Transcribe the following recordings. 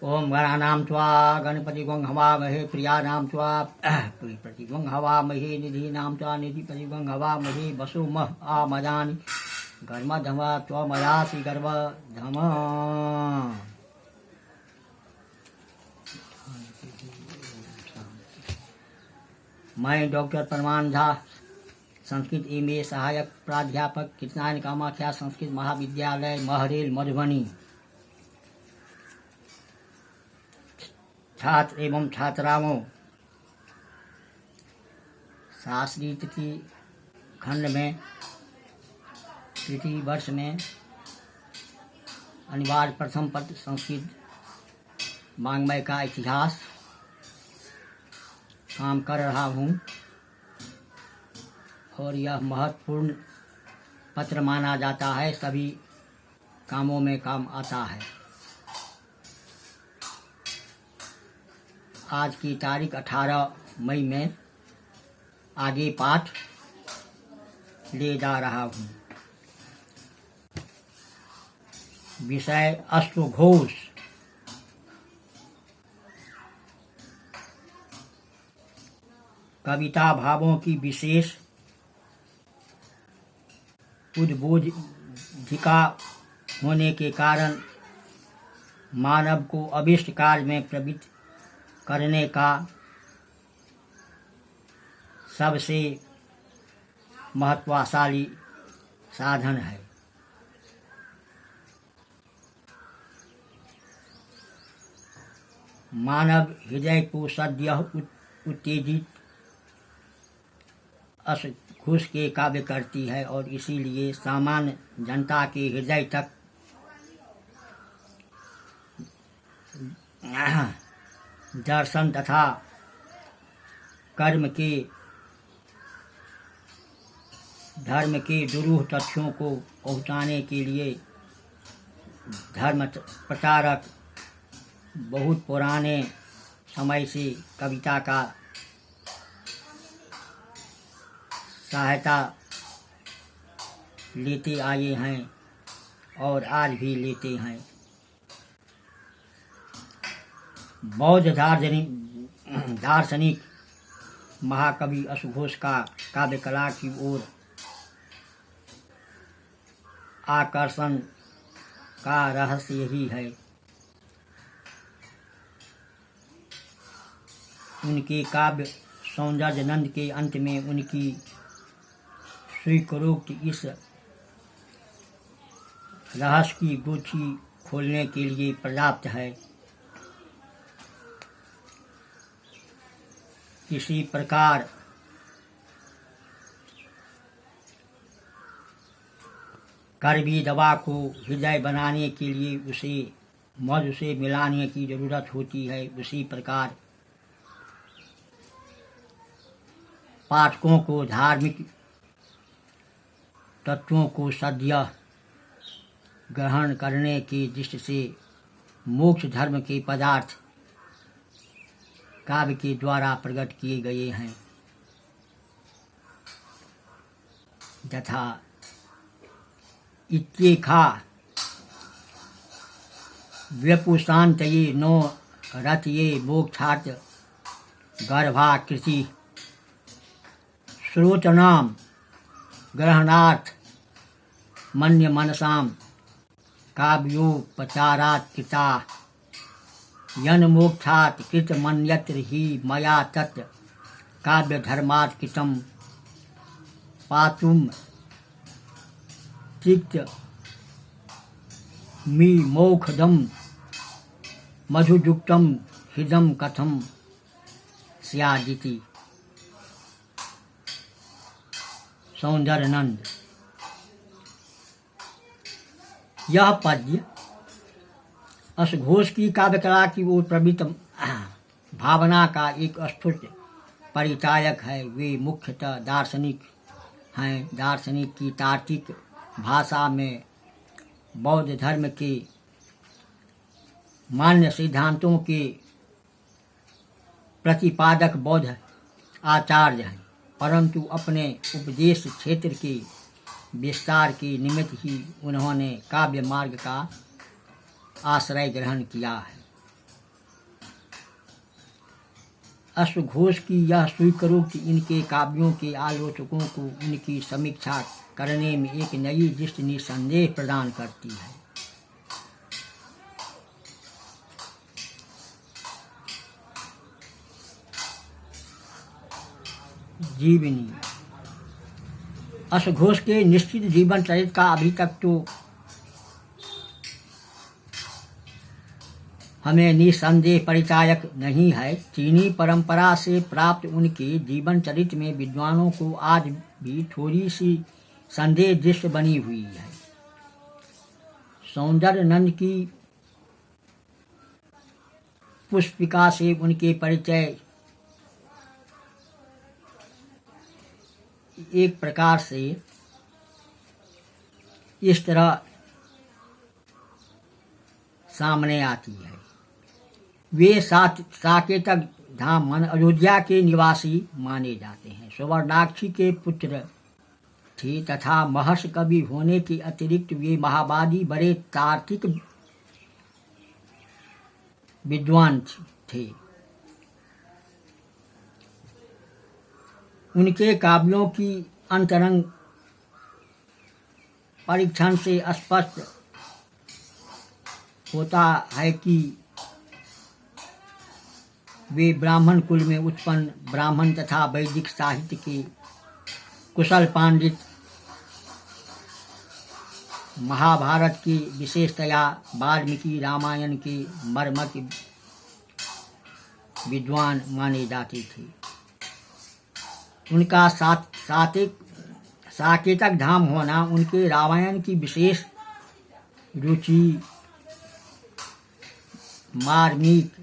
ओम गणानां त्वा गणपतिगं हवामहे प्रियाणां त्वा प्रतिगं हवामहे निधीनां त्वा निधिपतिगं हवामहे वसु मह आमदानि गर्मधम त्वमयासि गर्भधम। मैं डॉक्टर परमान झा, संस्कृत एमए सहायक प्राध्यापक, कृष्णायन कामाख्या संस्कृत महाविद्यालय महरेल मधुबनी, छात्र एवं छात्राओं, शास्त्रीय तिथि खंड में तृतीय वर्ष में अनिवार्य प्रथम पत्र संस्कृत वाङ्मय का इतिहास काम कर रहा हूँ और यह महत्वपूर्ण पत्र माना जाता है, सभी कामों में काम आता है। आज की तारीख 18 मई में आगे पाठ ले जा रहा हूँ। विषय अश्वघोष। कविता भावों की विशेष उद्बोधिका होने के कारण मानव को अभीष्ट कार्य में प्रवृत्त करने का सबसे महत्वशाली साधन है। मानव हृदय को सद्यः उत्तेजित अश्वघोष के काव्य करती है और इसीलिए सामान्य जनता के हृदय तक दर्शन तथा धर्म के दुरूह तथ्यों को पहुँचाने के लिए धर्म प्रचारक बहुत पुराने समय से कविता का सहायता लेते आए हैं और आज भी लेते हैं। बौद्ध दार्शनिक महाकवि अश्वघोष का काव्य कला की ओर आकर्षण का रहस्य यही है। उनके काव्य सौंदर्य नंद के अंत में उनकी स्वीकारोक्त इस रहस्य की गुच्छी खोलने के लिए पर्याप्त है। किसी प्रकार कड़वी दवा को हृदय बनाने के लिए उसे मधु से मिलाने की जरूरत होती है, उसी प्रकार पाठकों को धार्मिक तत्वों को सद्यः ग्रहण करने की दृष्टि से मोक्ष धर्म के पदार्थ काव्य के द्वारा प्रकट किए गए हैं। यथा इत्येखा व्यपुशान्तये नो रतये मोक्षात् गर्भाकृति श्रोतनाम ग्रहणार्थ मन्य मनसाम काव्योपचारात् कृता यन मोक्षात् कृत मन्यत्र ही मया तत् काव्य धर्मात् कृतं पातुम तिक्त मी मोक्षदम मधुयुक्तम हिदम कथम स्यादिति। सौंदर्यनंद। यह पद्य अश्वघोष की काव्य कला की ओर प्रवृत्त भावना का एक स्फुट परिचायक है। वे मुख्यतः दार्शनिक हैं। दार्शनिक की तार्किक भाषा में बौद्ध धर्म के मान्य सिद्धांतों के प्रतिपादक बौद्ध आचार्य हैं, परंतु अपने उपदेश क्षेत्र के विस्तार के निमित्त ही उन्होंने काव्य मार्ग का आश्रय ग्रहण किया है। अश्वघोष की यह स्वीकृति इनके काव्यों के आलोचकों को उनकी समीक्षा करने में एक नई दृष्टि निसंदेह प्रदान करती है। जीवनी। अश्वघोष के निश्चित जीवन चरित्र का अभी तक तो हमें निसंदेह परिचायक नहीं है। चीनी परंपरा से प्राप्त उनके जीवन चरित्र में विद्वानों को आज भी थोड़ी सी संदेह दृष्टि बनी हुई है। सौंदर्य नंद की पुष्पिका से उनके परिचय एक प्रकार से इस तरह सामने आती है। वे साकेतक धाम मन अयोध्या के निवासी माने जाते हैं। सुवर्णाक्षी के पुत्र थे तथा महर्षि कवि होने के अतिरिक्त वे महावादी बड़े तार्किक विद्वान थे। उनके काव्यों की अंतरंग परीक्षण से स्पष्ट होता है कि वे ब्राह्मण कुल में उत्पन्न ब्राह्मण तथा वैदिक साहित्य के कुशल पंडित, महाभारत की विशेषतया वाल्मीकि रामायण के मर्मक विद्वान माने जाते थे। उनका साकेतक धाम होना, उनके रामायण की विशेष रुचि, मार्मिक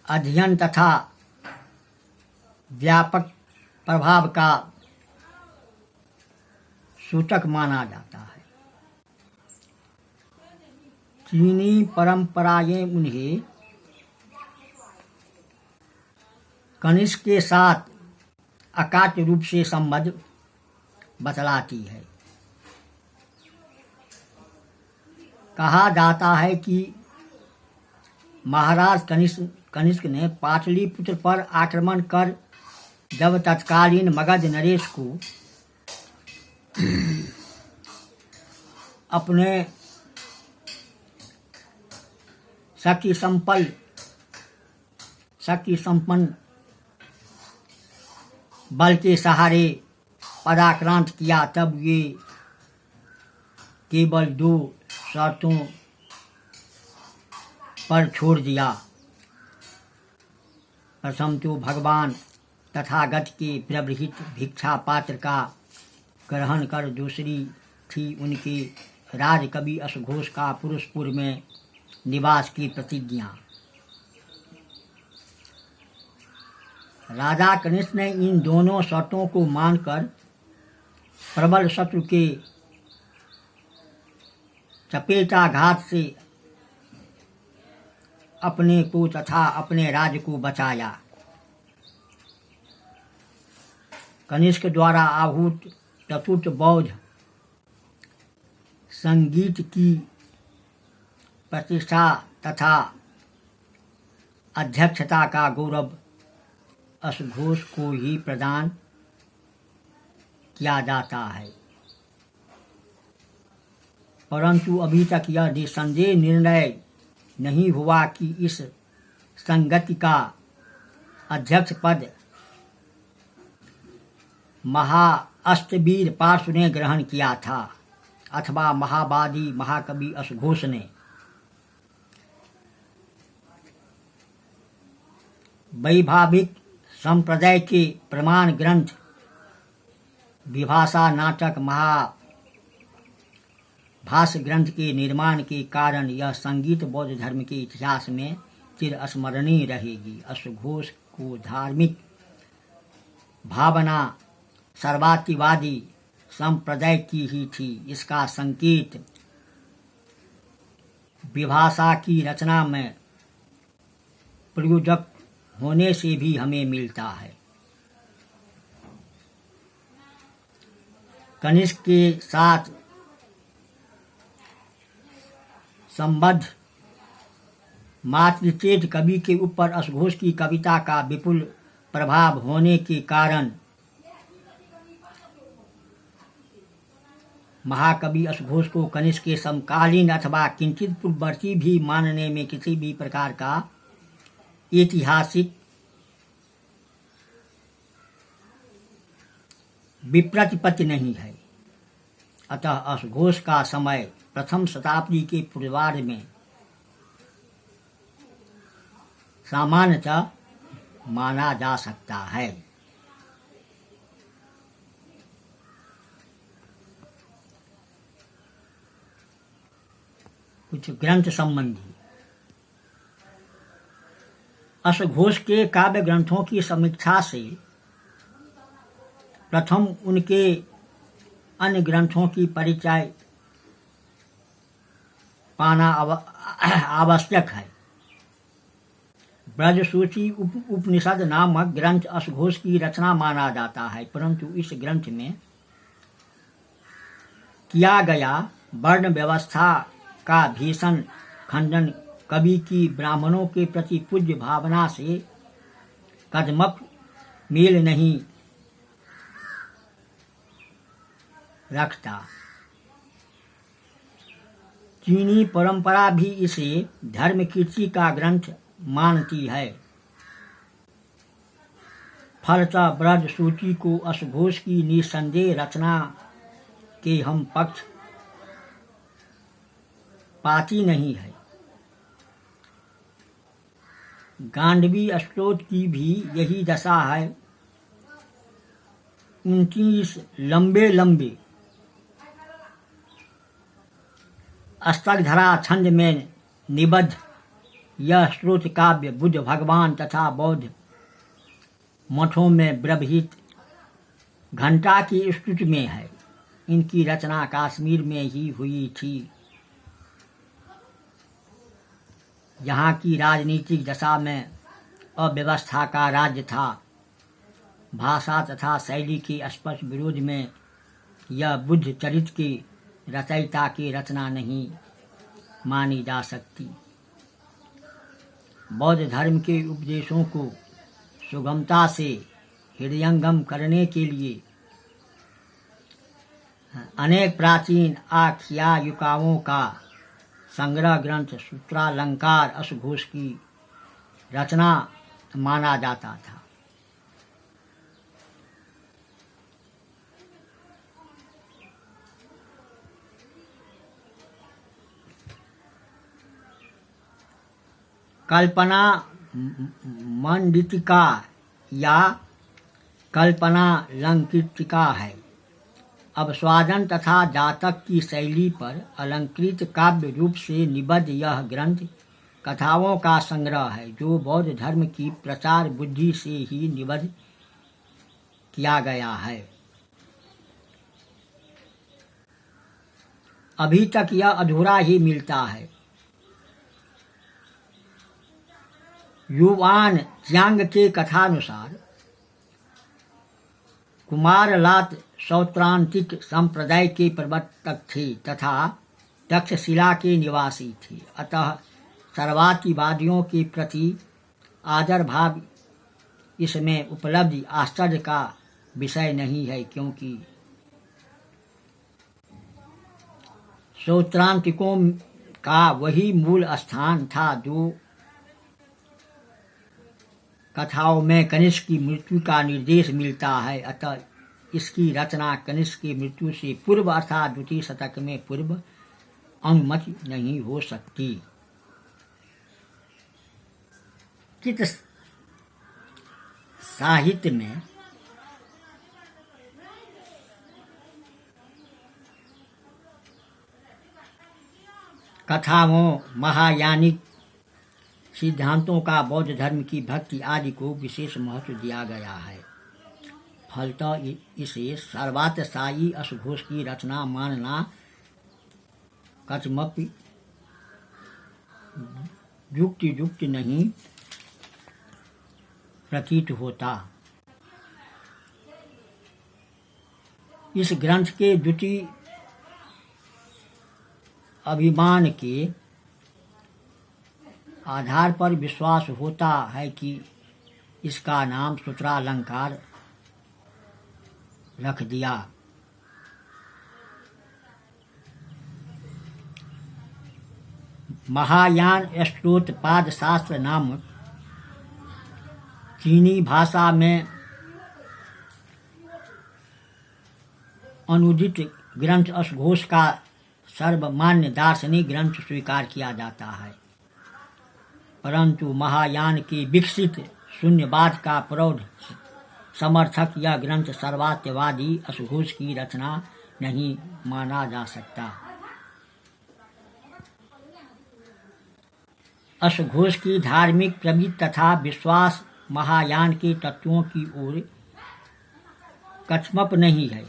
अध्ययन तथा व्यापक प्रभाव का सूचक माना जाता है। चीनी परंपराएं उन्हें कनिष्क के साथ अकाट्य रूप से संबंध बतलाती है। कहा जाता है कि महाराज कनिष्क ने पाटलिपुत्र पर आक्रमण कर जब तत्कालीन मगध नरेश को अपने शक्ति संपन्न बल के सहारे पराक्रांत किया, तब ये केवल 2 शर्तों पर छोड़ दिया। प्रथम तो भगवान तथागत के व्यवहित भिक्षा पात्र का ग्रहण कर, दूसरी थी उनके राजकवि अश्वघोष का पुरुषपुर में निवास की प्रतिज्ञा। राजा कनिष्क ने इन दोनों शर्तों को मानकर प्रबल शत्रु के चपेटाघात से अपने को तथा अपने राज्य को बचाया। कनिष्क द्वारा आहूत चतुर्थ बौद्ध संगीत की प्रतिष्ठा तथा अध्यक्षता का गौरव अश्वघोष को ही प्रदान किया जाता है। परंतु अभी तक यह निसंदेह निर्णय नहीं हुआ कि इस संगति का अध्यक्ष पद महाअष्टवीर पार्श्व ने ग्रहण किया था अथवा महावादी महाकवि अश्वघोष ने। वैभाविक संप्रदाय के प्रमाण ग्रंथ, विभाषा, नाटक, महाभाष्य ग्रंथ के निर्माण के कारण यह संगीत बौद्ध धर्म के इतिहास में चिरस्मरणीय रहेगी। अश्वघोष को धार्मिक भावना सर्वातिवादी संप्रदाय की ही थी। इसका संकेत विभाषा की रचना में प्रयोजक होने से भी हमें मिलता है। कनिष्क के साथ संबद्ध मातृतेज कवि के ऊपर असघोष की कविता का विपुल प्रभाव होने के कारण महाकवि असघोष को कनिष्क के समकालीन अथवा किंचित पूर्ववर्ती भी मानने में किसी भी प्रकार का ऐतिहासिक विप्रतिपत्ति नहीं है। अतः असघोष का समय प्रथम शताब्दी के पूर्वार्ध में सामान्यतः माना जा सकता है। कुछ ग्रंथ संबंधी असघोष के काव्य ग्रंथों की समीक्षा से प्रथम उनके अन्य ग्रंथों की परिचय पाना आवश्यक है। ब्रजसूची उपनिषद नामक ग्रंथ असघोष की रचना माना जाता है, परंतु इस ग्रंथ में किया गया वर्ण व्यवस्था का भीषण खंडन कवि की ब्राह्मणों के प्रति पूज्य भावना से कदमक मेल नहीं रखता। चीनी परंपरा भी इसे धर्म कीर्ति का ग्रंथ मानती है। फलतः ब्रज सूची को असघोष की निसंदेह रचना के हम पक्ष पाती नहीं है। गांडवी स्तोत्र की भी यही दशा है। 29 लंबे लंबे अष्टकधरा छंद में निबद्ध यह स्तोत्र काव्य बुद्ध भगवान तथा बौद्ध मठों में व्यवहित घंटा की स्तुति में है। इनकी रचना कश्मीर में ही हुई थी। यहाँ की राजनीतिक दशा में अव्यवस्था का राज्य था। भाषा तथा शैली के स्पष्ट विरोध में यह बुद्ध चरित्र की रचयिता की रचना नहीं मानी जा सकती। बौद्ध धर्म के उपदेशों को सुगमता से हृदयंगम करने के लिए अनेक प्राचीन आख्यायिकाओं का संग्रह ग्रंथ सूत्रालंकार असघोष की रचना माना जाता था। कल्पना मंडितिका या कल्पना लंकृतिका है। अब स्वादन तथा जातक की शैली पर अलंकृत काव्य रूप से निबद्ध यह ग्रंथ कथाओं का संग्रह है, जो बौद्ध धर्म की प्रचार बुद्धि से ही निबद्ध किया गया है। अभी तक यह अधूरा ही मिलता है। युवान च्यांग के कथानुसार कुमारलात सौत्रांतिक संप्रदाय के प्रवर्तक थे तथा तक्षशिला के निवासी थे। अतः सर्वातिवादियों के प्रति आदर भाव इसमें उपलब्धि आश्चर्य का विषय नहीं है, क्योंकि सौत्रांतिकों का वही मूल स्थान था जो कथाओं में कनिष्क की मृत्यु का निर्देश मिलता है। अतः इसकी रचना कनिष्क की मृत्यु से पूर्व अर्थात द्वितीय शतक में पूर्व अनुमति नहीं हो सकती। चित्र साहित्य में कथाओं, महायानिक सिद्धांतों का बौद्ध धर्म की भक्ति आदि को विशेष महत्व दिया गया है। फलतः इसे सर्वातिशायी असघोष की रचना मानना कथमपि युक्त नहीं प्रतीत होता। इस ग्रंथ के द्वितीय अभिमान के आधार पर विश्वास होता है कि इसका नाम सूत्रालंकार रख दिया। महायान स्तोत्रपाद शास्त्र नामक चीनी भाषा में अनुदित ग्रंथ अशघोष का सर्वमान्य दार्शनिक ग्रंथ स्वीकार किया जाता है, परंतु महायान के विकसित शून्यवाद का प्रौढ़ समर्थक यह ग्रंथ सर्वात्यवादी अशघोष की रचना नहीं माना जा सकता। अशघोष की धार्मिक प्रवृत्ति तथा विश्वास महायान के तत्वों की ओर कछमप नहीं है।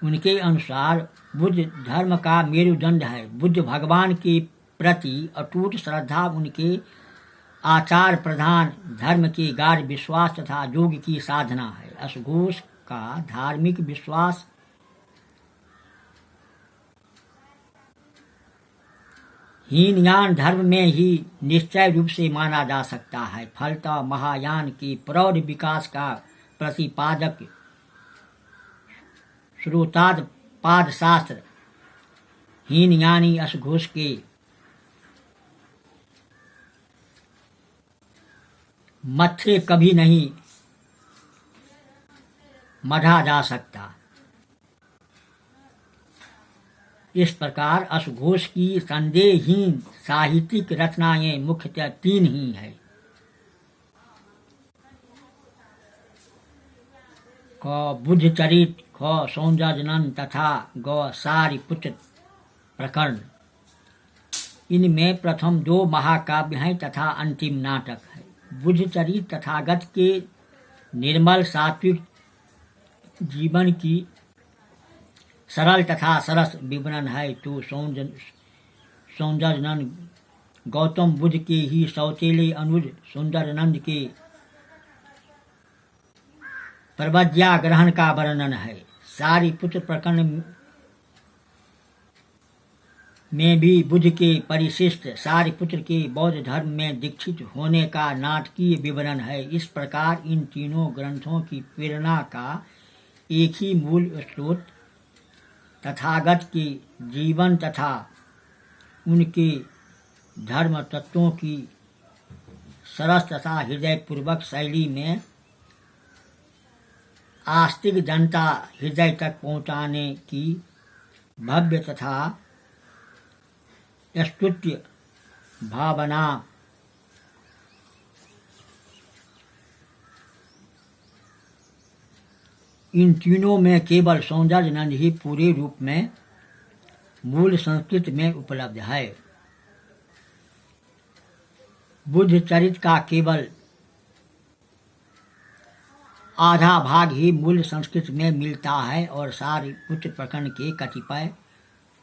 उनके अनुसार बुद्ध धर्म का मेरुदंड है। बुद्ध भगवान के प्रति अटूट श्रद्धा उनके आचार प्रधान धर्म के गाढ़ विश्वास तथा योग की साधना है। अशघोष का धार्मिक विश्वास हीनयान धर्म में ही निश्चय रूप से माना जा सकता है। फलतः महायान के प्रौढ़ विकास का प्रतिपादक श्रोताद पाद शास्त्र हीनयानी अशघोष के मत्थे कभी नहीं मढ़ा जा सकता। इस प्रकार अशघोष की संदेहहीन साहित्यिक रचनाएं मुख्यतः तीन ही है। क बुद्ध चरित, ख सौंदर्यनंद तथा ग सारिपुत्र प्रकरण। इनमें प्रथम दो महाकाव्य हैं तथा अंतिम नाटक है। बुद्ध चरित तथागत के निर्मल सात्विक जीवन की सरल तथा सरस विवरण है, तो सौंदर्यनंद गौतम बुद्ध के ही सौतेले अनुज सुंदरनंद के प्रवज्ञा ग्रहण का वर्णन है। सारिपुत्र प्रकरण में भी बुद्ध के परिशिष्ट सारिपुत्र के बौद्ध धर्म में दीक्षित होने का नाटकीय विवरण है। इस प्रकार इन तीनों ग्रंथों की प्रेरणा का एक ही मूल स्रोत तथागत के जीवन तथा उनके धर्म तत्वों की सरस तथा हृदयपूर्वक शैली में आस्तिक जनता हृदय तक पहुँचाने की भव्य तथा स्तुत्य भावना इन तीनों में केवल सौंदर्यनंद ही पूरे रूप में मूल संस्कृत में उपलब्ध है। बुद्ध चरित का केवल आधा भाग ही मूल संस्कृत में मिलता है और सारिपुत्र प्रकरण के कतिपय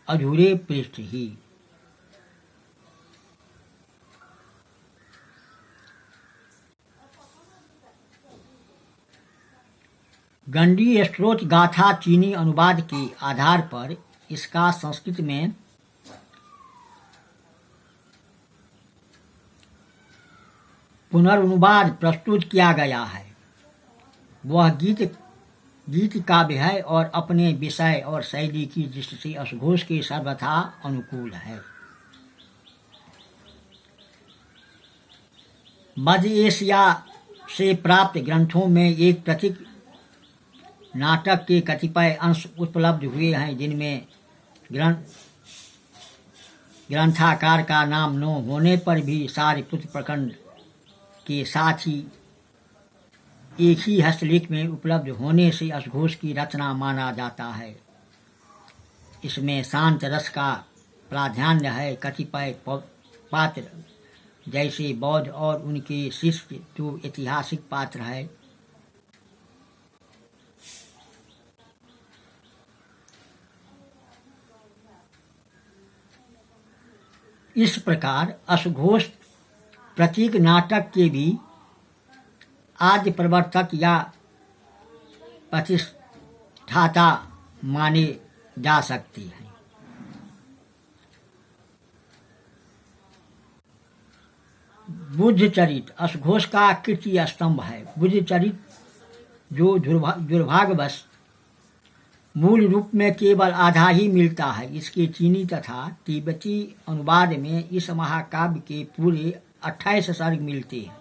अधूरे पृष्ठ ही। गंडी स्त्रोत गाथा चीनी अनुवाद के आधार पर इसका संस्कृत में पुनर्नुवाद प्रस्तुत किया गया है। वह गीत काव्य है और अपने विषय और शैली की दृष्टि से अशघोष के सर्वथा अनुकूल है। मध्य एशिया से प्राप्त ग्रंथों में एक प्रतीक नाटक के कतिपय अंश उपलब्ध हुए हैं, जिनमें ग्रंथाकार का नाम न होने पर भी सारिपुत्र प्रकरण के साथ ही एक ही हस्तलेख में उपलब्ध होने से अशघोष की रचना माना जाता है। इसमें शांत रस का प्राधान्य है। कतिपय पात्र जैसे बौद्ध और उनके शिष्य जो ऐतिहासिक पात्र है, इस प्रकार अशघोष प्रतीक नाटक के भी आद्य प्रवर्तक या प्रतिष्ठाता माने जा सकते हैं। बुद्ध चरित असघोष का कीर्ति स्तंभ है। बुद्ध चरित जो दुर्भाग्यवश मूल रूप में केवल आधा ही मिलता है, इसके चीनी तथा तिब्बती अनुवाद में इस महाकाव्य के पूरे 28 सर्ग मिलते हैं,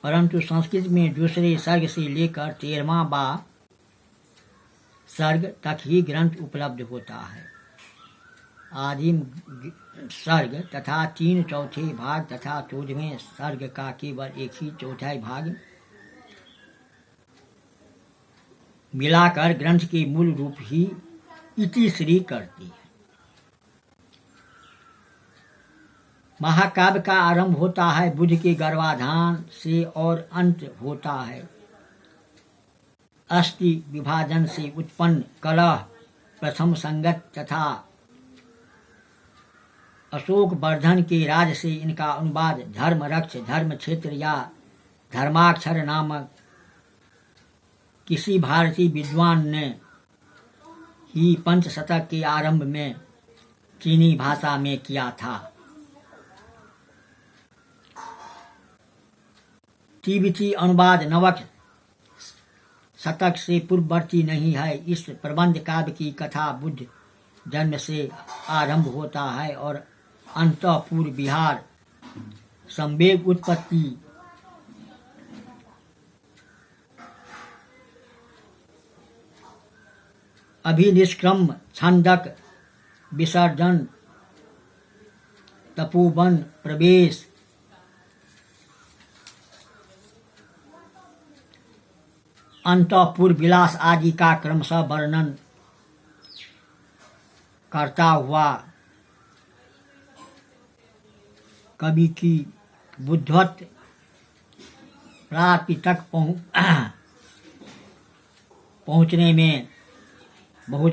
परंतु संस्कृत में दूसरे सर्ग से लेकर 13वां सर्ग तक ही ग्रंथ उपलब्ध होता है। आदिम सर्ग तथा 3/4 भाग तथा 14वें सर्ग का केवल 1/4 भाग मिलाकर ग्रंथ के मूल रूप ही इतिश्री करती है। महाकाव्य का आरंभ होता है बुद्ध के गर्भाधान से और अंत होता है अस्थि विभाजन से उत्पन्न कलह, प्रथम संगत तथा अशोक वर्धन के राज से। इनका अनुवाद धर्मरक्ष धर्म क्षेत्र या धर्माक्षर नामक किसी भारतीय विद्वान ने ही 5 शतक के आरंभ में चीनी भाषा में किया था। तिब्बती अनुवाद 9वें शतक से पूर्ववर्ती नहीं है। इस प्रबंध काव्य की कथा बुद्ध जन्म से आरंभ होता है और अंततः पूर्व बिहार संवेग उत्पत्ति अभिनिष्क्रम छंदक विसर्जन तपोवन प्रवेश अंतःपुर विलास आदि का क्रमशः वर्णन करता हुआ कवि की बुद्धत्व प्राप्ति तक पहुँचने में बहुत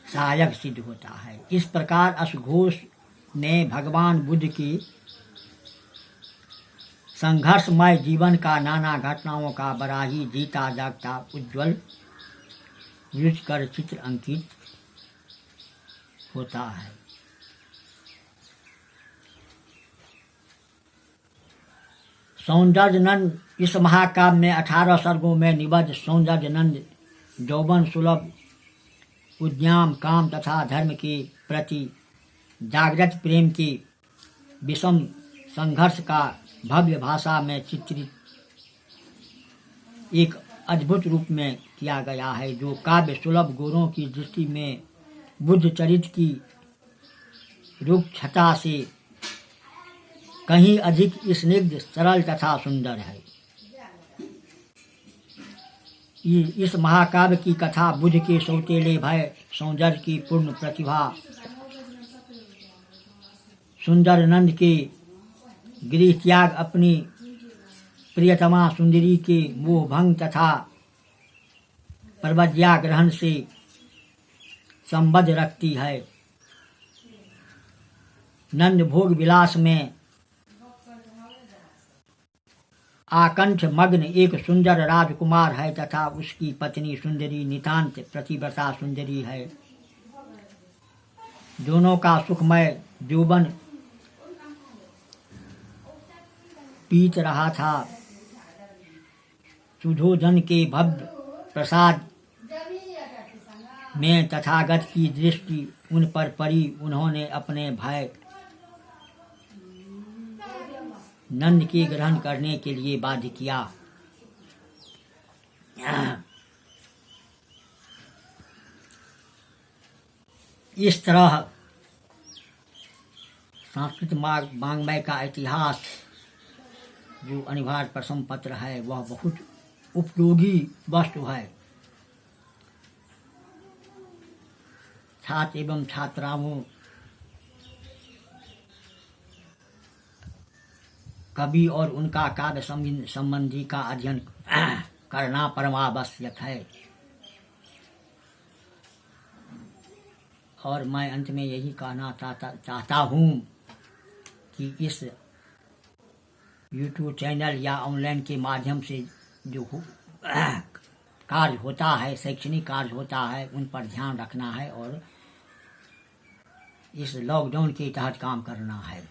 सहायक सिद्ध होता है। इस प्रकार असघोष ने भगवान बुद्ध की संघर्षमय जीवन का नाना घटनाओं का बड़ा ही जीता जागता उज्ज्वल रुचिकर चित्र अंकित होता है। सौंदर्यनंद इस महाकाव्य में 18 सर्गों में निबद्ध सौंदर्यनंद यौवन सुलभ उद्यम काम तथा धर्म के प्रति जागृत प्रेम के विषम संघर्ष का भव्य भाषा में चित्रित एक अद्भुत रूप में किया गया है, जो काव्य सुलभ गुणों की दृष्टि में बुद्ध चरित्र की रुक्षता से कहीं अधिक स्निग्ध सरल तथा सुंदर है। इस महाकाव्य की कथा बुद्ध के सौतेले भय सौंदर्य की पूर्ण प्रतिभा, सुंदरनंद के गृह त्याग, अपनी प्रियतमा सुंदरी के मोह भंग तथा प्रवज्ञा ग्रहण से संबद्ध रखती है। नंद भोग विलास में आकंठ मग्न एक सुंदर राजकुमार है तथा उसकी पत्नी सुंदरी नितांत प्रतिव्रता सुंदरी है। दोनों का सुखमय यौवन पीत रहा था। सुधोधन के भव्य प्रसाद में तथागत की दृष्टि उन पर पड़ी। उन्होंने अपने भाई नंद के ग्रहण करने के लिए बाध्य किया। इस तरह संस्कृत वाङ्मय का इतिहास जो अनिवार्य प्रथम पत्र है वह बहुत उपयोगी वस्तु है। छात्र एवं छात्राओं कवि और उनका काव्य संबंधी का अध्ययन करना परमावश्यक है। और मैं अंत में यही कहना चाहता हूँ कि इस YouTube चैनल या ऑनलाइन के माध्यम से जो कार्य होता है, शैक्षणिक कार्य होता है, उन पर ध्यान रखना है और इस लॉकडाउन के तहत काम करना है।